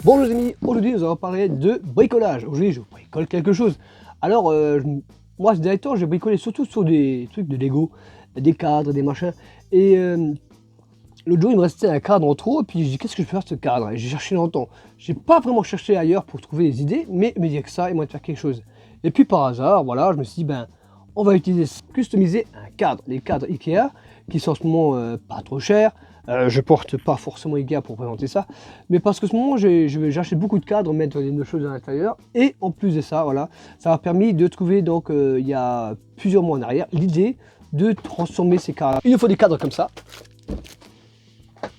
Bon les amis, aujourd'hui nous allons parler de bricolage. Aujourd'hui je bricole quelque chose. Alors moi ces derniers temps j'ai bricolé surtout sur des trucs de Lego, des cadres, des machins. Et l'autre jour il me restait un cadre en trop et puis j'ai dit qu'est-ce que je peux faire de ce cadre. Et j'ai cherché longtemps. J'ai pas vraiment cherché ailleurs pour trouver des idées, mais il me dit que ça et moi de faire quelque chose. Et puis par hasard, voilà, je me suis dit ben on va customiser un cadre. Les cadres Ikea qui sont en ce moment pas trop chers. Je porte pas forcément Ikea pour présenter ça, mais parce que ce moment j'achète beaucoup de cadres, mettre des choses à l'intérieur, et en plus de ça, voilà, ça m'a permis de trouver donc il y a plusieurs mois en arrière l'idée de transformer ces cadres. Il nous faut des cadres comme ça,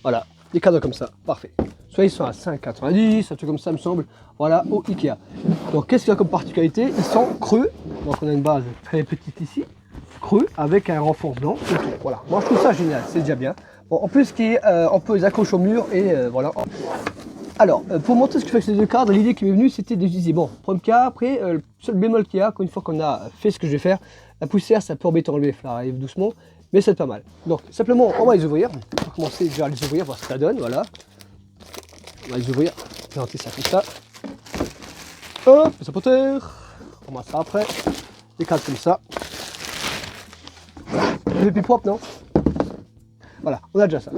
voilà, des cadres comme ça, parfait. Soit ils sont à 5,90, un truc comme ça me semble, voilà, au Ikea. Donc qu'est-ce qu'il y a comme particularité? Ils sont creux, donc on a une base très petite ici, creux avec un renforcement, voilà. Moi je trouve ça génial, c'est déjà bien. Bon, en plus, on peut les accrocher au mur et voilà. Alors, pour montrer ce que je fais avec ces deux cadres, l'idée qui m'est venue, c'était d'utiliser, bon, premier cas, après, le seul bémol qu'il y a, qu'une fois qu'on a fait ce que je vais faire, la poussière, ça peut embêter à enlever, ça arrive doucement, mais c'est pas mal. Donc, simplement, on va les ouvrir. On va commencer déjà à les ouvrir, voir ce que ça donne, voilà. On va les ouvrir, présenter ça comme ça. Hop, ça par terre. On met ça après. Les cadres comme ça. Voilà. C'est plus propre, non? Voilà, on a déjà ça.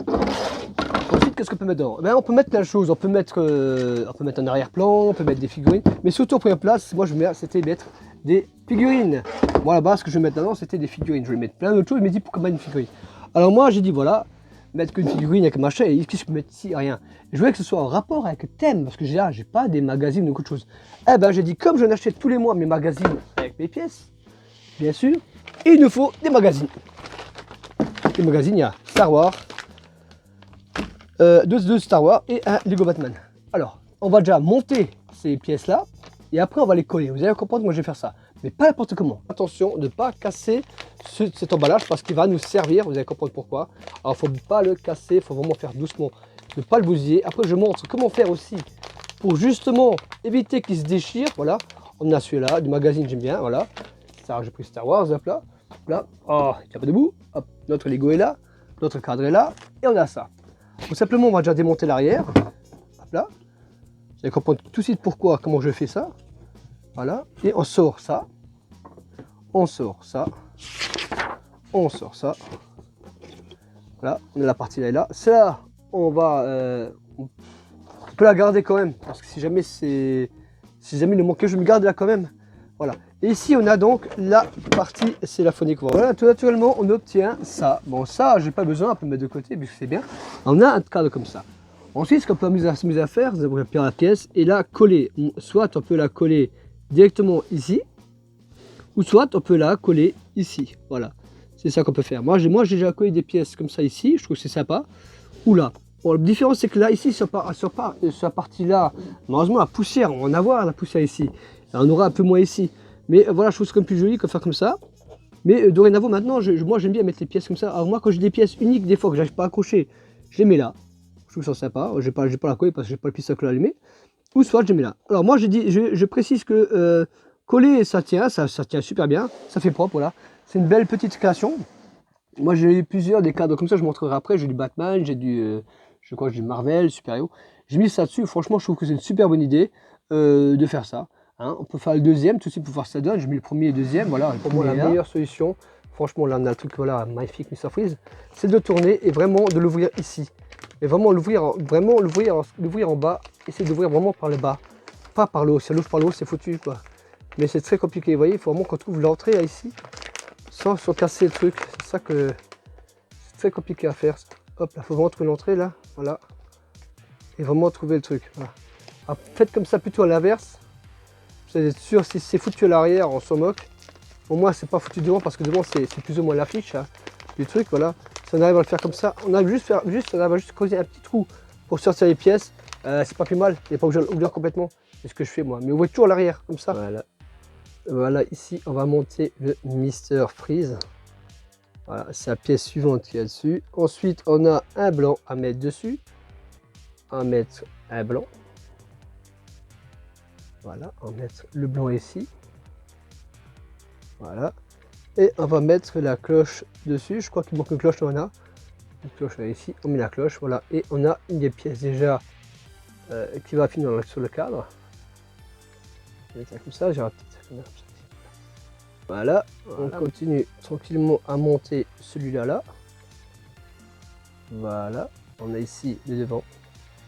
Ensuite, qu'est-ce qu'on peut mettre dedans? Ben, on peut mettre plein de choses. On peut mettre un arrière-plan, on peut mettre des figurines. Mais surtout en première place, moi c'était mettre des figurines. Moi là-bas, ce que je vais mettre dedans, c'était des figurines. Je vais mettre plein d'autres choses. Je me dis pourquoi mettre une figurine. Alors moi, j'ai dit voilà, mettre qu'une figurine avec un machin. Et qu'est-ce que je peux mettre ici? Rien. Je voulais que ce soit en rapport avec le thème, parce que j'ai pas des magazines ou beaucoup de choses. Eh ben, j'ai dit comme je n'achète tous les mois mes magazines avec mes pièces, bien sûr, il nous faut des magazines. Les magazines, il y a Star Wars, deux Star Wars et un Lego Batman. Alors, on va déjà monter ces pièces-là et après on va les coller. Vous allez comprendre, moi je vais faire ça, mais pas n'importe comment. Attention de ne pas casser cet emballage parce qu'il va nous servir, vous allez comprendre pourquoi. Alors, il ne faut pas le casser, il faut vraiment faire doucement, ne pas le bousiller. Après, je montre comment faire aussi pour justement éviter qu'il se déchire. Voilà, on a celui-là, du magazine, j'aime bien, voilà. Ça, j'ai pris Star Wars, hop là. Là, oh, il tient pas debout. Hop, notre Lego est là, notre cadre est là, et on a ça. Donc simplement, on va déjà démonter l'arrière. Hop là. Vous allez comprendre tout de suite pourquoi, comment je fais ça. Voilà, et on sort ça. On sort ça. On sort ça. Voilà, on a la partie là et là. Celle-là, on va... on peut la garder quand même, parce que si jamais il nous manquait, je me garde là quand même. Voilà. Et ici, on a donc la partie célaphonique. Voilà, tout naturellement, on obtient ça. Bon, ça, j'ai pas besoin, on peut le mettre de côté, puisque c'est bien. On a un cadre comme ça. Ensuite, ce qu'on peut s'amuser à faire, c'est de prendre la pièce et la coller. Soit on peut la coller directement ici, ou soit on peut la coller ici. Voilà, c'est ça qu'on peut faire. Moi, j'ai déjà collé des pièces comme ça ici, je trouve que c'est sympa. Ou là. Bon, la différence, c'est que là, ici, sur la partie-là, malheureusement, la poussière, on va en avoir la poussière ici. Et on aura un peu moins ici. Mais voilà, je trouve ça plus joli que faire comme ça. Mais dorénavant, maintenant, moi j'aime bien mettre les pièces comme ça. Alors moi, quand j'ai des pièces uniques, des fois que j'arrive pas à accrocher, je les mets là. Je trouve ça sympa. Je vais pas la coller parce que j'ai pas le piste à coller allumé. Ou soit je les mets là. Alors moi, je précise que coller, ça tient super bien. Ça fait propre, voilà. C'est une belle petite création. Moi, j'ai eu plusieurs des cadres comme ça. Je montrerai après. J'ai du Batman, j'ai du, je crois, j'ai du Marvel, super-héros. J'ai mis ça dessus. Franchement, je trouve que c'est une super bonne idée de faire ça. Hein, on peut faire le deuxième tout de suite pour voir ce que ça donne. J'ai mis le premier et le deuxième. Voilà, pour moi, la meilleure solution, franchement, là, on a le truc, voilà, magnifique, Mr. Freeze, c'est de le tourner et vraiment de l'ouvrir ici. Et vraiment l'ouvrir en bas. Essayer de l'ouvrir vraiment par le bas, pas par le haut. Si on l'ouvre par le haut, c'est foutu, quoi. Mais c'est très compliqué. Vous voyez, il faut vraiment qu'on trouve l'entrée ici sans casser le truc. C'est ça que c'est très compliqué à faire. Hop, là, il faut vraiment trouver l'entrée, là. Voilà. Et vraiment trouver le truc. Voilà. Alors, faites comme ça plutôt à l'inverse. Vous allez être sûr, si c'est foutu à l'arrière, on s'en moque. Au moins, c'est pas foutu devant parce que devant, c'est plus ou moins l'affiche hein, du truc. Voilà. Si on arrive à le faire comme ça, on arrive juste à creuser un petit trou pour sortir les pièces. C'est pas plus mal. Il n'est pas obligé de l'ouvrir complètement. C'est ce que je fais moi. Mais on voit toujours à l'arrière, comme ça. Voilà. Voilà, ici, on va monter le Mr. Freeze. Voilà, c'est la pièce suivante qui est dessus. Ensuite, on a un blanc à mettre dessus. On va mettre un blanc. Voilà, on va mettre le blanc ici. Voilà. Et on va mettre la cloche dessus. Je crois qu'il manque une cloche, on a. Une cloche là, ici. On met la cloche, voilà. Et on a une des pièces déjà qui va finir sur le cadre. Je vais mettre ça comme ça, j'ai la petite caméra comme ça. Voilà, on continue tranquillement à monter celui-là là. Voilà, on a ici le devant,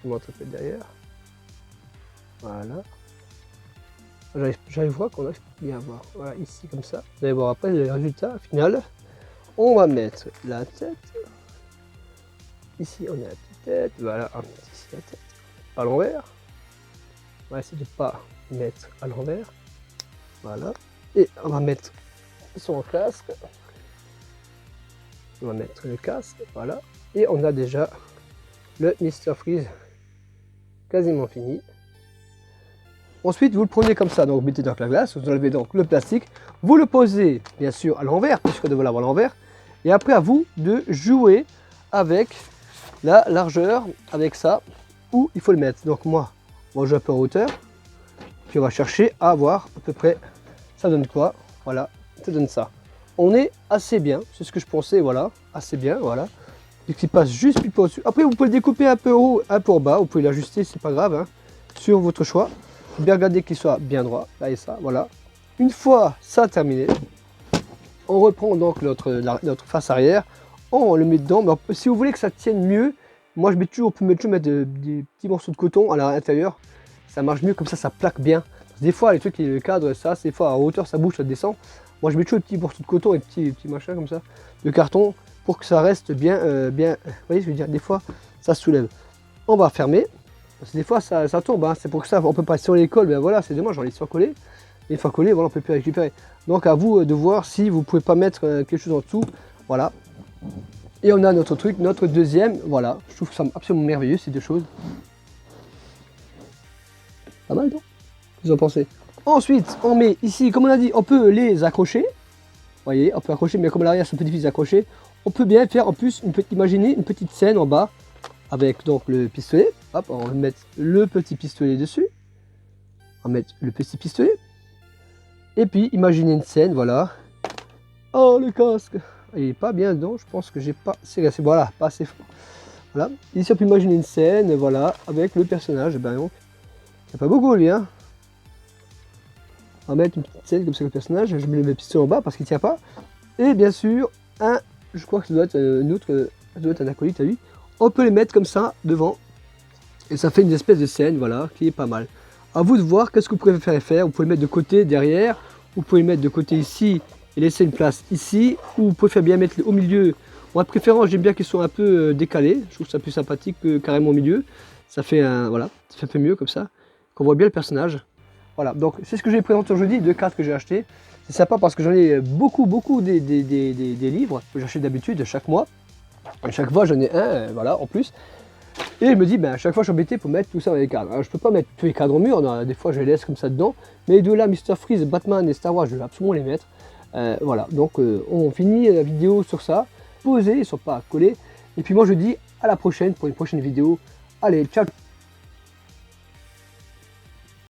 je montre un peu derrière. Voilà. J'arrive à voir qu'on arrive bien à voir. Voilà, ici comme ça. Vous allez voir après le résultat final. On va mettre la tête. Ici on a la petite tête. Voilà, ici la tête. À l'envers. On va essayer de ne pas mettre à l'envers. Voilà. Et on va mettre son casque. On va mettre le casque. Voilà. Et on a déjà le Mr Freeze quasiment fini. Ensuite, vous le prenez comme ça, donc vous mettez dans la glace, vous enlevez donc le plastique, vous le posez bien sûr à l'envers, puisque vous devez l'avoir à l'envers, et après à vous de jouer avec la largeur, avec ça, où il faut le mettre. Donc moi, on va jouer un peu en hauteur, puis on va chercher à voir à peu près, ça donne quoi, voilà, ça donne ça. On est assez bien, c'est ce que je pensais, voilà, assez bien, voilà, et qui passe juste puis au-dessus. Après, vous pouvez le découper un peu haut, un peu en bas, vous pouvez l'ajuster, c'est pas grave, hein, sur votre choix. Bien regarder qu'il soit bien droit, là et ça, voilà. Une fois ça terminé, on reprend donc notre face arrière, on le met dedans. Mais si vous voulez que ça tienne mieux, moi je mets toujours, on peut toujours mettre des petits morceaux de coton à l'intérieur, ça marche mieux, comme ça plaque bien. Parce que des fois les trucs, le cadre, ça, des fois à hauteur ça bouge, ça descend. Moi je mets toujours des petits morceaux de coton et des petits machins comme ça, de carton, pour que ça reste bien, bien. Vous voyez ce que je veux dire, des fois ça se soulève. On va fermer. Parce que des fois ça tombe, hein. C'est pour ça on peut pas, si on les colle, ben voilà, c'est dommage, on les soit collés. Et une fois collés, voilà, on peut plus récupérer. Donc à vous de voir si vous pouvez pas mettre quelque chose en dessous, voilà. Et on a notre truc, notre deuxième, voilà. Je trouve que c'est absolument merveilleux ces deux choses. Pas mal, non? Qu'est-ce que vous en pensez? Ensuite, on met ici, comme on a dit, on peut les accrocher. Vous voyez, on peut accrocher, mais comme l'arrière c'est un peu difficile d'accrocher, on peut bien faire en plus, imaginer une petite scène en bas. Avec donc le pistolet, hop, on va mettre le petit pistolet dessus, on va mettre le petit pistolet, et puis imaginez une scène, voilà. Oh le casque, il est pas bien dedans, je pense que j'ai pas, c'est voilà, pas assez fort. Voilà, ici on peut imaginer une scène, voilà, avec le personnage, ben donc, il n'y a pas beaucoup lui, hein. On va mettre une petite scène comme ça avec le personnage, je mets le pistolet en bas parce qu'il tient pas, et bien sûr, je crois que ça doit être un autre, ça doit être un acolyte à lui. On peut les mettre comme ça devant et ça fait une espèce de scène, voilà, qui est pas mal. À vous de voir qu'est-ce que vous préférez faire. Vous pouvez le mettre de côté, derrière, vous pouvez le mettre de côté ici et laisser une place ici, ou vous préférez bien mettre au milieu. Moi de préférence, j'aime bien qu'ils soient un peu décalés. Je trouve ça plus sympathique que carrément au milieu. Ça fait un, voilà, ça fait un peu mieux comme ça, qu'on voit bien le personnage. Voilà, donc c'est ce que j'ai présenté aujourd'hui, deux cartes que j'ai achetées. C'est sympa parce que j'en ai beaucoup des livres que j'achète d'habitude chaque mois. À chaque fois j'en ai un, voilà, en plus. Et je me dis, ben, à chaque fois je suis embêté pour mettre tout ça dans les cadres. Alors, je peux pas mettre tous les cadres au mur, des fois je les laisse comme ça dedans. Mais les deux là, Mr Freeze, Batman et Star Wars, je vais absolument les mettre. Voilà, donc on finit la vidéo sur ça. Posés, ils ne sont pas collés. Et puis moi je dis à la prochaine pour une prochaine vidéo. Allez, ciao!